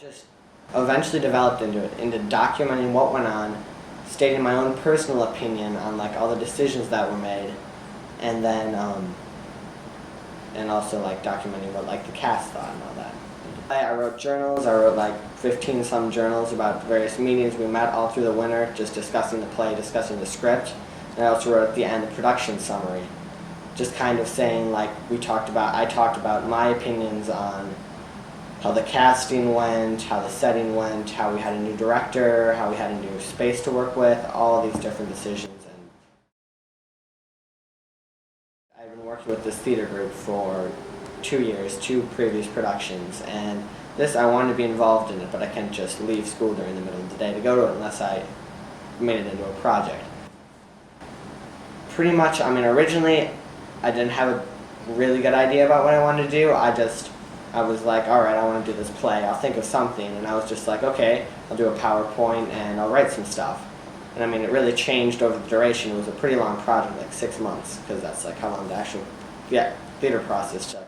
just eventually developed into documenting what went on, stating my own personal opinion on like all the decisions that were made, and then and also like documenting what like the cast thought and all that. I wrote journals. I wrote like 15 some journals about various meetings we met all through the winter, just discussing the play, discussing the script. And I also wrote at the end a production summary, just kind of saying like I talked about my opinions on how the casting went, how the setting went, how we had a new director, how we had a new space to work with, all of these different decisions. And I've been working with this theater group for 2 years, 2 previous productions, and this I wanted to be involved in it, but I can't just leave school during the middle of the day to go to it unless I made it into a project. Pretty much, I mean, originally I didn't have a really good idea about what I wanted to do. I was like, alright, I want to do this play, I'll think of something, and I was just like, okay, I'll do a PowerPoint and I'll write some stuff. And I mean, it really changed over the duration. It was a pretty long project, like 6 months, because that's like how long the actual theater process took.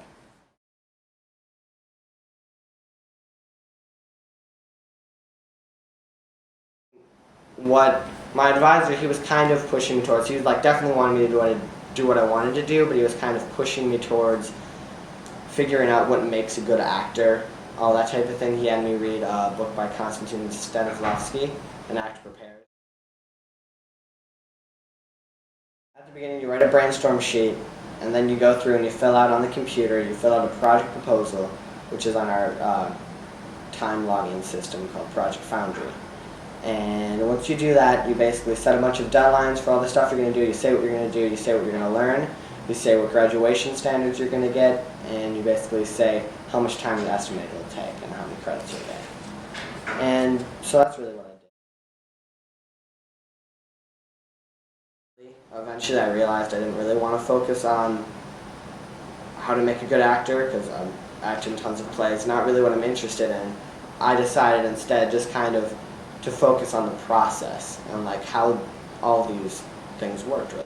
What my advisor, he was kind of pushing me towards, he was like definitely wanting me to do what I wanted to do, but he was kind of pushing me towards figuring out what makes a good actor, all that type of thing. He had me read a book by Konstantin Stanislavski, An Act Prepared. At the beginning you write a brainstorm sheet, and then you go through and you fill out on the computer, you fill out a project proposal, which is on our time logging system called Project Foundry. And once you do that, you basically set a bunch of deadlines for all the stuff you're going to do. You say what you're going to do, you say what you're going to learn, you say what graduation standards you're going to get, and you basically say how much time you estimate it'll take and how many credits you'll get. And so that's really what I did. Eventually I realized I didn't really want to focus on how to make a good actor, because I'm acting tons of plays, not really what I'm interested in. I decided instead just kind of to focus on the process and like how all these things worked really.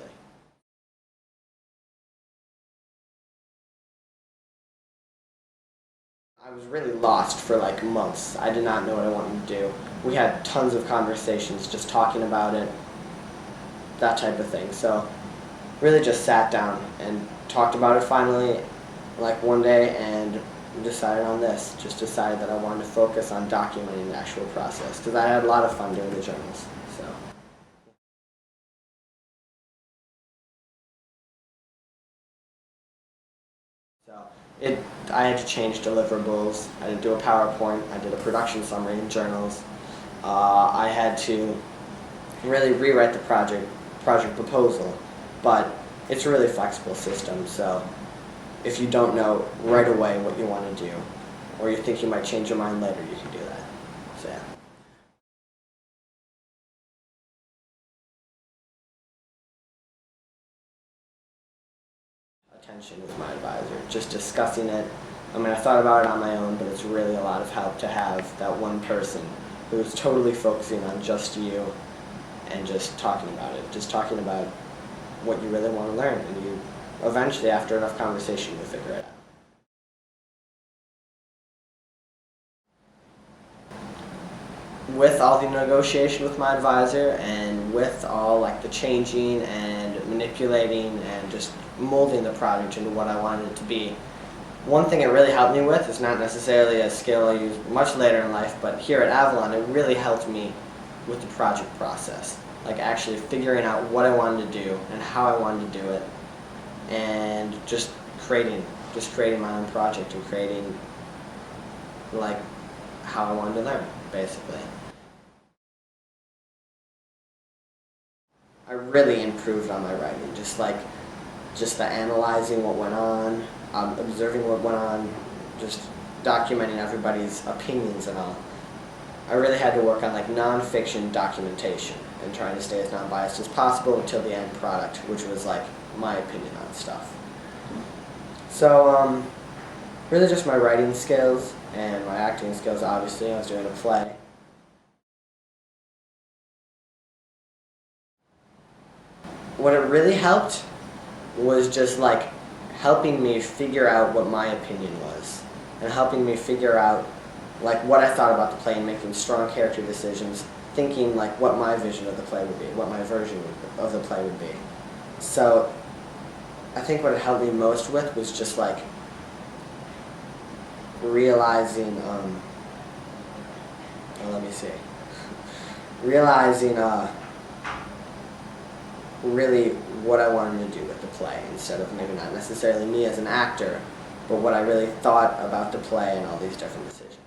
I was really lost for like months. I did not know what I wanted to do. We had tons of conversations just talking about it, that type of thing. So really just sat down and talked about it finally like one day and decided on this. Just decided that I wanted to focus on documenting the actual process because I had a lot of fun doing the journals. I had to change deliverables. I didn't do a PowerPoint. I did a production summary in journals. I had to really rewrite the project proposal, but it's a really flexible system. So if you don't know right away what you want to do, or you think you might change your mind later, you can do that. So yeah. Attention with my advisor, just discussing it. I mean, I thought about it on my own, but it's really a lot of help to have that one person who's totally focusing on just you and just talking about it, just talking about what you really want to learn, and you eventually, after enough conversation, you'll figure it out. With all the negotiation with my advisor and with all like the changing and manipulating and just molding the project into what I wanted it to be, one thing it really helped me with is not necessarily a skill I'll use much later in life, but here at Avalon it really helped me with the project process, like actually figuring out what I wanted to do and how I wanted to do it, and just creating my own project and creating like how I wanted to learn, basically. I really improved on my writing, just the analyzing what went on, observing what went on, just documenting everybody's opinions and all. I really had to work on like non-fiction documentation and trying to stay as non-biased as possible until the end product, which was like my opinion on stuff. So really just my writing skills and my acting skills. Obviously, I was doing a play. What it really helped was just like helping me figure out what my opinion was and helping me figure out like what I thought about the play and making strong character decisions, thinking like what my vision of the play would be, what my version of the play would be. So I think what it helped me most with was just like realizing, realizing really what I wanted to do with the play, instead of maybe not necessarily me as an actor, but what I really thought about the play and all these different decisions.